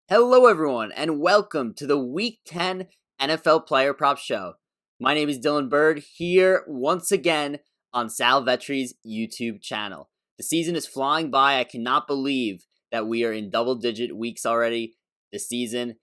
Hello, everyone, and welcome to the Week 10 NFL Player Prop Show. My name is Dylan Bird, here once again on Sal Vetri's YouTube channel. The season is flying by. I cannot believe that we are in double-digit weeks already this season.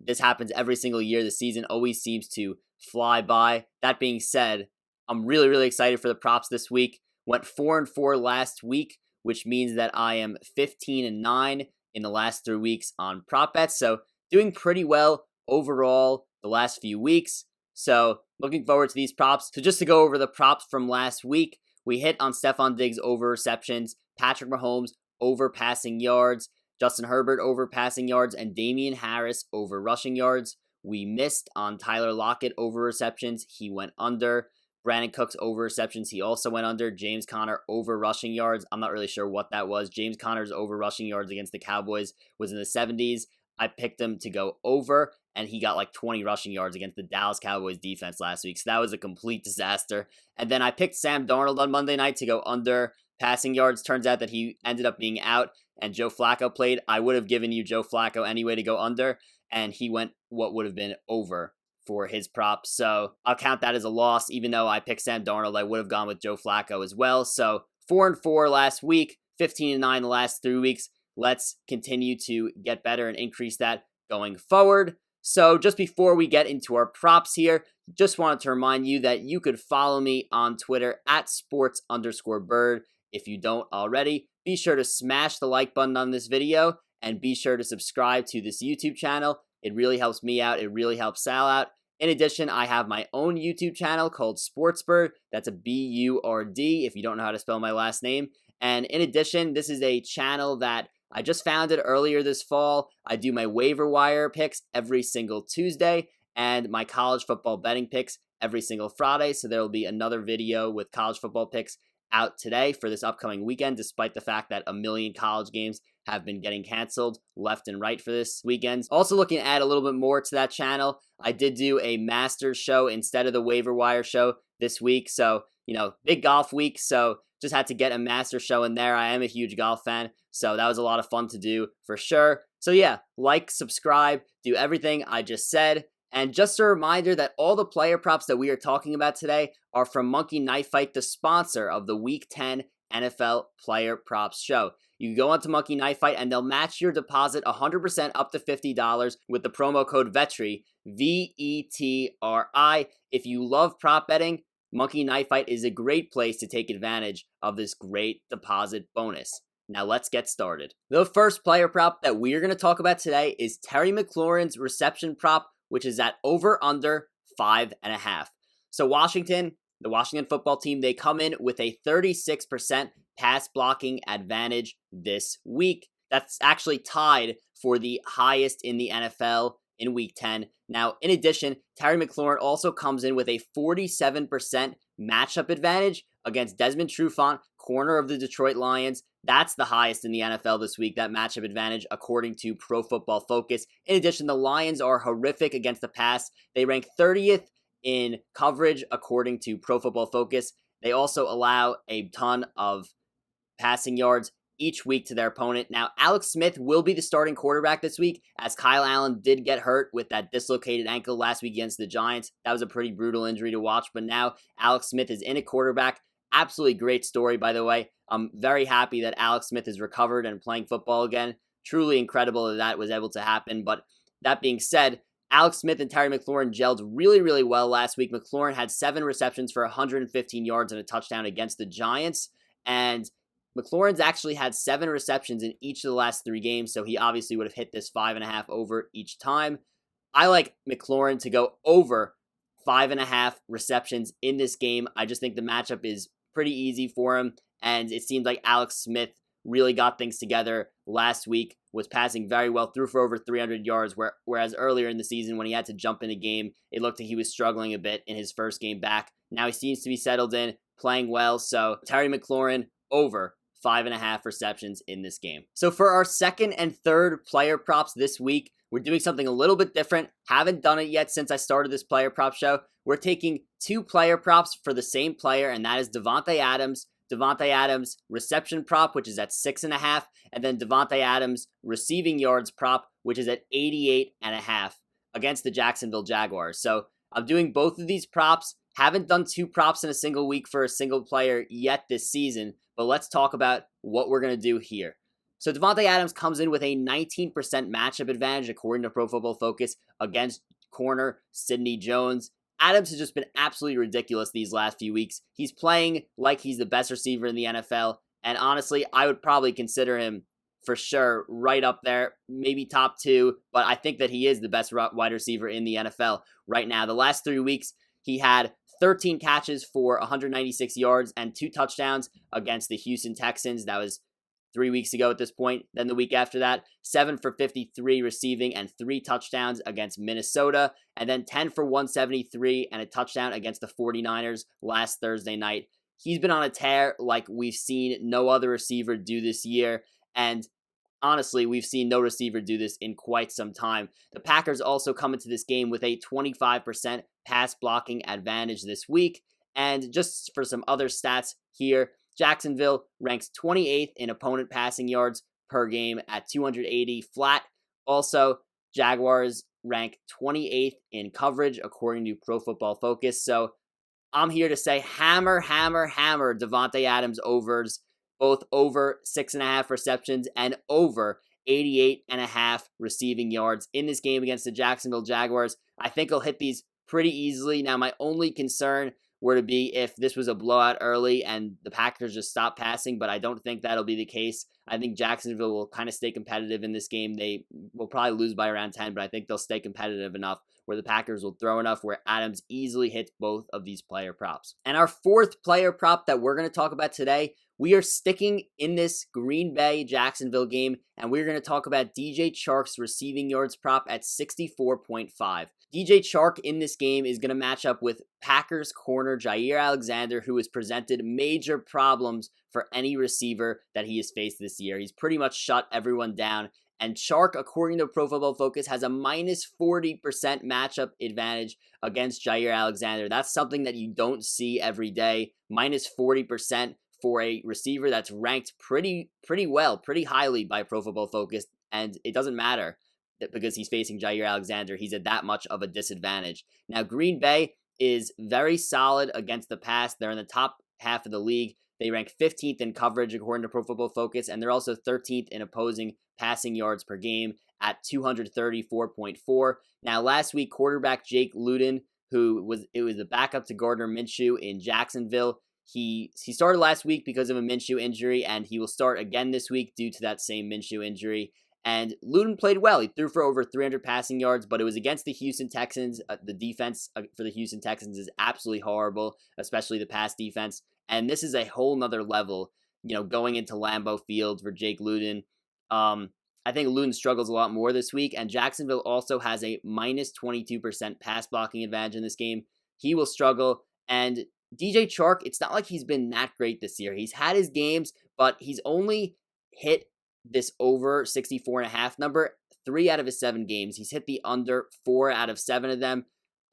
This happens every single year. The season always seems to fly by. That being said, I'm really excited for the props this week. Went 4-4 last week, which means that I am 15-9 in the last 3 weeks on prop bets. So doing pretty well overall the last few weeks. So looking forward to these props. So just to go over the props from last week, we hit on Stefon Diggs over receptions, Patrick Mahomes over passing yards, Justin Herbert over passing yards, and Damian Harris over rushing yards. We missed on Tyler Lockett over receptions. He went under. Brandon Cooks over receptions. He also went under. James Conner over rushing yards. I'm not really sure what that was. James Conner's over rushing yards against the Cowboys was in the 70s. I picked him to go over, and he got like 20 rushing yards against the Dallas Cowboys defense last week. So that was a complete disaster. And then I picked Sam Darnold on Monday night to go under passing yards. Turns out that he ended up being out, and Joe Flacco played. I would have given you Joe Flacco anyway to go under, and he went what would have been over for his props. So I'll count that as a loss. Even though I picked Sam Darnold, I would have gone with Joe Flacco as well. So 4-4 last week, 15-9 the last 3 weeks. Let's continue to get better and increase that going forward. So just before we get into our props here, just wanted to remind you that you could follow me on Twitter at sports_bird. If you don't already, be sure to smash the like button on this video and be sure to subscribe to this YouTube channel. It really helps me out. It really helps Sal out. In addition, I have my own YouTube channel called Sportsbird. That's a B-U-R-D if you don't know how to spell my last name. And in addition, this is a channel that I just founded earlier this fall. I do my waiver wire picks every single Tuesday and my college football betting picks every single Friday. So there will be another video with college football picks out today for this upcoming weekend, despite the fact that a million college games have been getting canceled left and right for this weekend. Also looking to add a little bit more to that channel. I did do a Masters show instead of the waiver wire show this week. So, big golf week. So just had to get a Masters show in there. I am a huge golf fan. So that was a lot of fun to do for sure. So yeah, like, subscribe, do everything I just said. And just a reminder that all the player props that we are talking about today are from Monkey Knife Fight, the sponsor of the Week 10 NFL Player Props Show. You can go onto Monkey Knife Fight and they'll match your deposit 100% up to $50 with the promo code VETRI, VETRI. If you love prop betting, Monkey Knife Fight is a great place to take advantage of this great deposit bonus. Now let's get started. The first player prop that we are going to talk about today is Terry McLaurin's reception prop, which is at over/under 5.5. So the Washington football team, they come in with a 36% pass blocking advantage this week. That's actually tied for the highest in the NFL in Week 10. Now, in addition, Terry McLaurin also comes in with a 47% matchup advantage against Desmond Trufant, corner of the Detroit Lions. That's the highest in the NFL this week, that matchup advantage, according to Pro Football Focus. In addition, the Lions are horrific against the pass. They rank 30th in coverage, according to Pro Football Focus. They also allow a ton of passing yards each week to their opponent. Now, Alex Smith will be the starting quarterback this week, as Kyle Allen did get hurt with that dislocated ankle last week against the Giants. That was a pretty brutal injury to watch, but now Alex Smith is in at quarterback. Absolutely great story, by the way. I'm very happy that Alex Smith is recovered and playing football again. Truly incredible that was able to happen. But that being said, Alex Smith and Terry McLaurin gelled really well last week. McLaurin had 7 receptions for 115 yards and a touchdown against the Giants. And McLaurin's actually had 7 receptions in each of the last 3 games, so he obviously would have hit this 5.5 over each time. I like McLaurin to go over 5.5 receptions in this game. I just think the matchup is pretty easy for him, and it seems like Alex Smith really got things together last week, was passing very well, threw for over 300 yards, whereas earlier in the season when he had to jump in a game, it looked like he was struggling a bit in his first game back. Now he seems to be settled in, playing well, so Terry McLaurin over 5.5 receptions in this game. So for our second and third player props this week, we're doing something a little bit different. Haven't done it yet since I started this player prop show. We're taking 2 player props for the same player, and that is Davante Adams Davante Adams reception prop, which is at 6.5, and then Davante Adams receiving yards prop, which is at 88.5 against the Jacksonville Jaguars. So I'm doing both of these props. Haven't done two props in a single week for a single player yet this season, but let's talk about what we're going to do here. So Davante Adams comes in with a 19% matchup advantage according to Pro Football Focus against corner Sidney Jones. Adams has just been absolutely ridiculous these last few weeks. He's playing like he's the best receiver in the NFL, and honestly, I would probably consider him for sure right up there, maybe top 2, but I think that he is the best wide receiver in the NFL right now. The last 3 weeks, he had 13 catches for 196 yards and 2 touchdowns against the Houston Texans. That was 3 weeks ago at this point. Then the week after that, 7 for 53 receiving and 3 touchdowns against Minnesota, and then 10 for 173 and a touchdown against the 49ers last Thursday night. He's been on a tear like we've seen no other receiver do this year, and honestly, we've seen no receiver do this in quite some time. The Packers also come into this game with a 25% pass blocking advantage this week, and just for some other stats here, Jacksonville ranks 28th in opponent passing yards per game at 280 flat. Also, Jaguars rank 28th in coverage according to Pro Football Focus. So I'm here to say hammer, hammer, hammer Davante Adams overs, both over 6.5 receptions and over 88.5 receiving yards in this game against the Jacksonville Jaguars. I think he'll hit these pretty easily. Now, my only concern were to be if this was a blowout early and the Packers just stop passing, but I don't think that'll be the case. I think Jacksonville will kind of stay competitive in this game. They will probably lose by around 10, but I think they'll stay competitive enough where the Packers will throw enough where Adams easily hits both of these player props. And our fourth player prop that we're going to talk about today, we are sticking in this Green Bay-Jacksonville game, and we're going to talk about DJ Chark's receiving yards prop at 64.5. DJ Chark in this game is going to match up with Packers corner Jair Alexander, who has presented major problems for any receiver that he has faced this year. He's pretty much shut everyone down. And Chark, according to Pro Football Focus, has a minus 40% matchup advantage against Jair Alexander. That's something that you don't see every day. Minus 40% for a receiver that's ranked pretty well, pretty highly by Pro Football Focus. And it doesn't matter because he's facing Jair Alexander. He's at that much of a disadvantage. Now, Green Bay is very solid against the pass. They're in the top half of the league. They rank 15th in coverage according to Pro Football Focus, and they're also 13th in opposing passing yards per game at 234.4. Now, last week, quarterback Jake Luton, who was the backup to Gardner Minshew in Jacksonville, he started last week because of a Minshew injury, and he will start again this week due to that same Minshew injury. And Luton played well. He threw for over 300 passing yards, but it was against the Houston Texans. The defense for the Houston Texans is absolutely horrible, especially the pass defense. And this is a whole nother level, going into Lambeau Field for Jake Luton. I think Luton struggles a lot more this week, and Jacksonville also has a minus 22% pass blocking advantage in this game. He will struggle, and DJ Chark, it's not like he's been that great this year. He's had his games, but he's only hit this over 64.5 number 3 out of his 7 games. He's hit the under 4 out of 7 of them.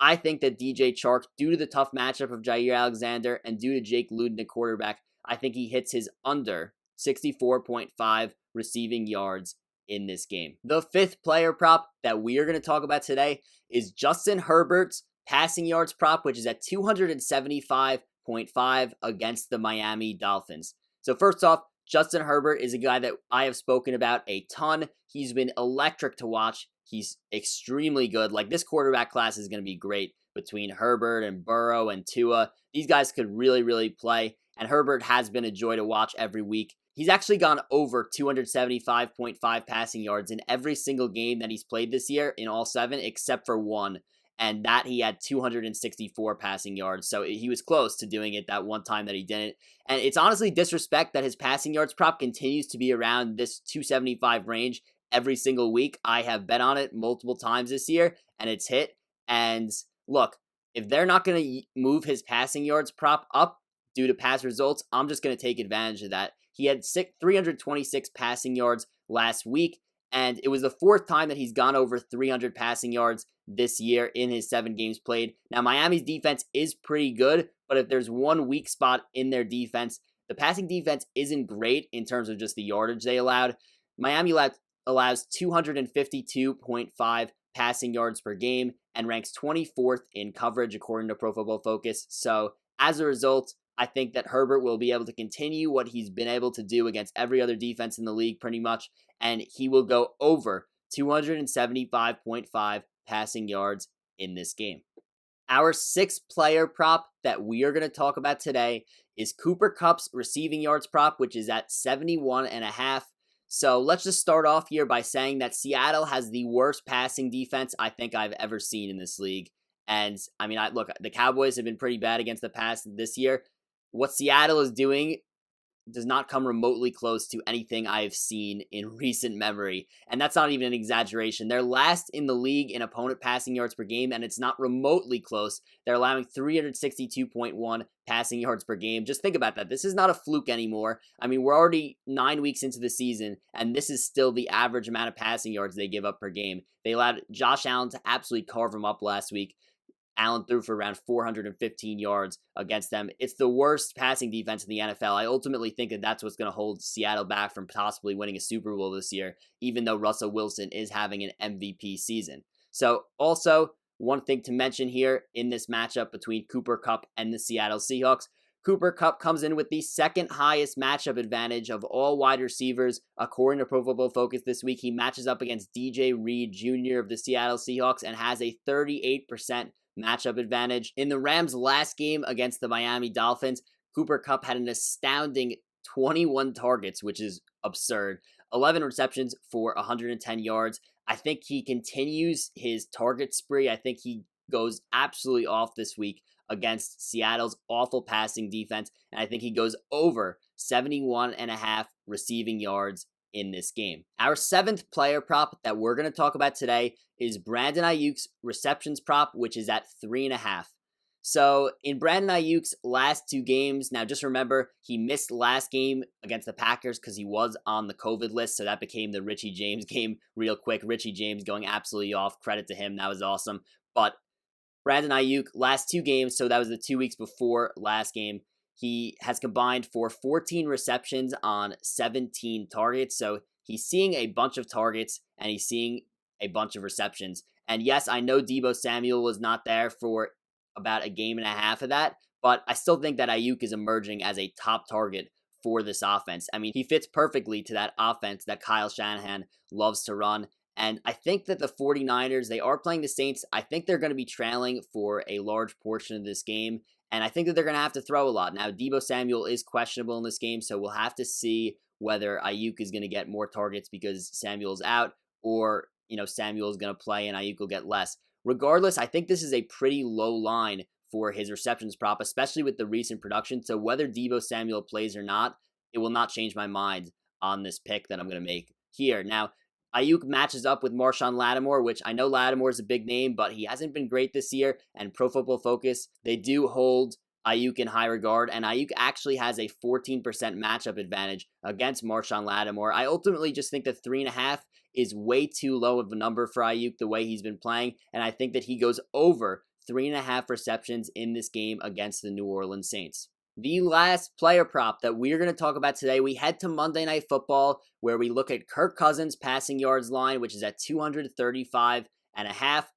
I think that DJ Chark, due to the tough matchup of Jair Alexander and due to Jake Luton at quarterback, I think he hits his under 64.5 receiving yards in this game. The fifth player prop that we are going to talk about today is Justin Herbert's passing yards prop, which is at 275.5 against the Miami Dolphins. So first off, Justin Herbert is a guy that I have spoken about a ton. He's been electric to watch. He's extremely good. Like, this quarterback class is going to be great between Herbert and Burrow and Tua. These guys could really, really play, and Herbert has been a joy to watch every week. He's actually gone over 275.5 passing yards in every single game that he's played this year in all 7, except for 1. And that he had 264 passing yards. So he was close to doing it that one time that he didn't. And it's honestly disrespect that his passing yards prop continues to be around this 275 range every single week. I have bet on it multiple times this year, and it's hit. And look, if they're not going to move his passing yards prop up due to past results, I'm just going to take advantage of that. He had 326 passing yards last week, and it was the 4th time that he's gone over 300 passing yards this year in his 7 games played. Now, Miami's defense is pretty good, but if there's one weak spot in their defense, the passing defense isn't great in terms of just the yardage they allowed. Miami allows 252.5 passing yards per game and ranks 24th in coverage according to Pro Football Focus. So as a result, I think that Herbert will be able to continue what he's been able to do against every other defense in the league pretty much, and he will go over 275.5 passing yards in this game. Our sixth player prop that we are going to talk about today is Cooper Kupp's receiving yards prop, which is at 71.5. So let's just start off here by saying that Seattle has the worst passing defense I think I've ever seen in this league. And I mean, look, the Cowboys have been pretty bad against the pass this year. What Seattle is doing does not come remotely close to anything I have seen in recent memory. And that's not even an exaggeration. They're last in the league in opponent passing yards per game, and it's not remotely close. They're allowing 362.1 passing yards per game. Just think about that. This is not a fluke anymore. I mean, we're already 9 weeks into the season, and this is still the average amount of passing yards they give up per game. They allowed Josh Allen to absolutely carve him up last week. Allen threw for around 415 yards against them. It's the worst passing defense in the NFL. I ultimately think that that's what's going to hold Seattle back from possibly winning a Super Bowl this year, even though Russell Wilson is having an MVP season. So also, one thing to mention here in this matchup between Cooper Kupp and the Seattle Seahawks, Cooper Kupp comes in with the second highest matchup advantage of all wide receivers according to Pro Football Focus this week. He matches up against DJ Reed Jr. of the Seattle Seahawks and has a 38% matchup advantage. In the Rams' last game against the Miami Dolphins, Cooper Kupp had an astounding 21 targets, which is absurd. 11 receptions for 110 yards. I think he continues his target spree. I think he goes absolutely off this week against Seattle's awful passing defense, and I think he goes over 71.5 receiving yards in this game. Our seventh player prop that we're going to talk about today is Brandon Aiyuk's receptions prop, which is at 3.5. So in Brandon Aiyuk's last two games, now just remember, he missed last game against the Packers because he was on the COVID list, so that became the Richie James game real quick. Richie James going absolutely off. Credit to him. That was awesome. But Brandon Aiyuk, last two games, so that was the 2 weeks before last game, he has combined for 14 receptions on 17 targets. So he's seeing a bunch of targets and he's seeing a bunch of receptions. And yes, I know Deebo Samuel was not there for about a game and a half of that, but I still think that Aiyuk is emerging as a top target for this offense. I mean, he fits perfectly to that offense that Kyle Shanahan loves to run. And I think that the 49ers, they are playing the Saints. I think they're going to be trailing for a large portion of this game. And I think that they're going to have to throw a lot. Now, Deebo Samuel is questionable in this game, so we'll have to see whether Aiyuk is going to get more targets because Samuel's out, or, Samuel is going to play and Aiyuk will get less. Regardless, I think this is a pretty low line for his receptions prop, especially with the recent production. So whether Deebo Samuel plays or not, it will not change my mind on this pick that I'm going to make here. Now, Aiyuk matches up with Marshawn Lattimore, which I know Lattimore is a big name, but he hasn't been great this year. And Pro Football Focus, they do hold Aiyuk in high regard, and Aiyuk actually has a 14% matchup advantage against Marshawn Lattimore. I ultimately just think that 3.5 is way too low of a number for Aiyuk the way he's been playing, and I think that he goes over 3.5 receptions in this game against the New Orleans Saints. The last player prop that we're going to talk about today, we head to Monday Night Football, where we look at Kirk Cousins' passing yards line, which is at 235.5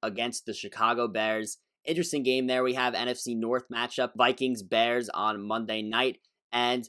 against the Chicago Bears. Interesting game there. We have NFC North matchup, Vikings-Bears on Monday night. And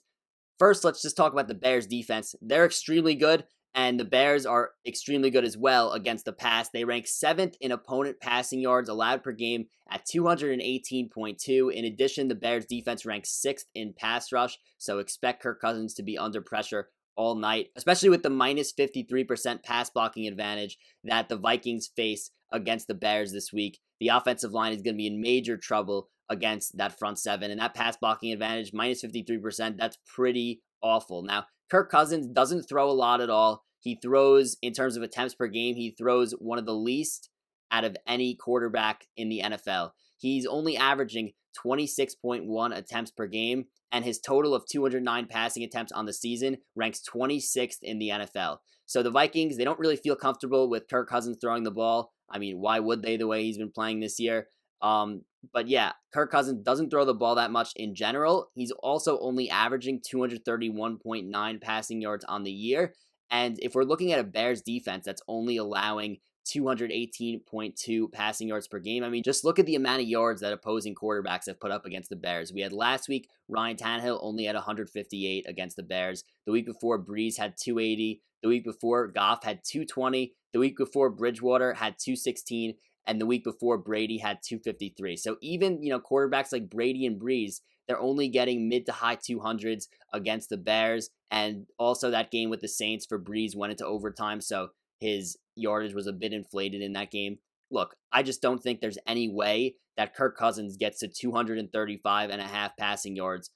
first, let's just talk about the Bears defense. They're extremely good, and the Bears are extremely good as well against the pass. They rank 7th in opponent passing yards allowed per game at 218.2. In addition, the Bears defense ranks 6th in pass rush, so expect Kirk Cousins to be under pressure all night, especially with the minus 53% pass blocking advantage that the Vikings face against the Bears this week. The offensive line is going to be in major trouble against that front seven, and that pass blocking advantage, minus 53%, that's pretty awful. Now, Kirk Cousins doesn't throw a lot at all. He throws, in terms of attempts per game, he throws one of the least out of any quarterback in the NFL. He's only averaging 26.1 attempts per game, and his total of 209 passing attempts on the season ranks 26th in the NFL. So the Vikings, they don't really feel comfortable with Kirk Cousins throwing the ball. I mean, why would they, the way he's been playing this year? But yeah, Kirk Cousins doesn't throw the ball that much in general. He's also only averaging 231.9 passing yards on the year. And if we're looking at a Bears defense that's only allowing 218.2 passing yards per game. I mean, just look at the amount of yards that opposing quarterbacks have put up against the Bears. We had last week, Ryan Tannehill only had 158 against the Bears. The week before, Breeze had 280. The week before, Goff had 220. The week before, Bridgewater had 216. And the week before, Brady had 253. So even, quarterbacks like Brady and Breeze, they're only getting mid to high 200s against the Bears. And also that game with the Saints for Breeze went into overtime. So his yardage was a bit inflated in that game. Look, I just don't think there's any way that Kirk Cousins gets to 235.5 passing yards,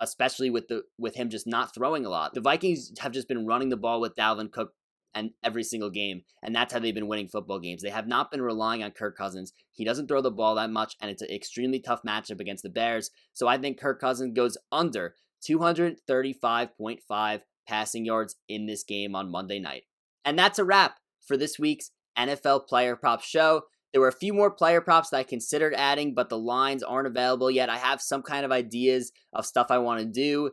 especially with him just not throwing a lot. The Vikings have just been running the ball with Dalvin Cook and every single game, and that's how they've been winning football games. They have not been relying on Kirk Cousins. He doesn't throw the ball that much, and it's an extremely tough matchup against the Bears. So I think Kirk Cousins goes under 235.5 passing yards in this game on Monday night. And that's a wrap for this week's NFL Player Props show. There were a few more player props that I considered adding, but the lines aren't available yet. I have some kind of ideas of stuff I want to do,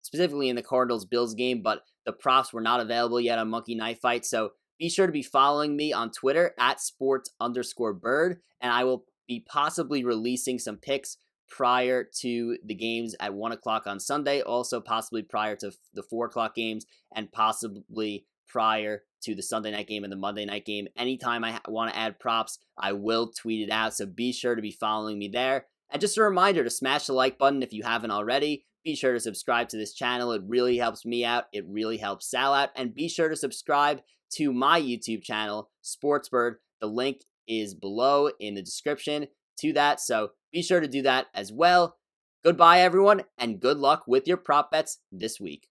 specifically in the Cardinals-Bills game, but the props were not available yet on Monkey Knife Fight. So be sure to be following me on Twitter at sports_bird, and I will be possibly releasing some picks prior to the games at 1 o'clock on Sunday, also possibly prior to the 4 o'clock games, and possibly prior to the Sunday night game and the Monday night game. Anytime I want to add props, I will tweet it out, so be sure to be following me there. And just a reminder to smash the like button if you haven't already. Be sure to subscribe to this channel. It really helps me out. It really helps Sal out. And be sure to subscribe to my YouTube channel, Sportsbird. The link is below in the description to that, so be sure to do that as well. Goodbye, everyone, and good luck with your prop bets this week.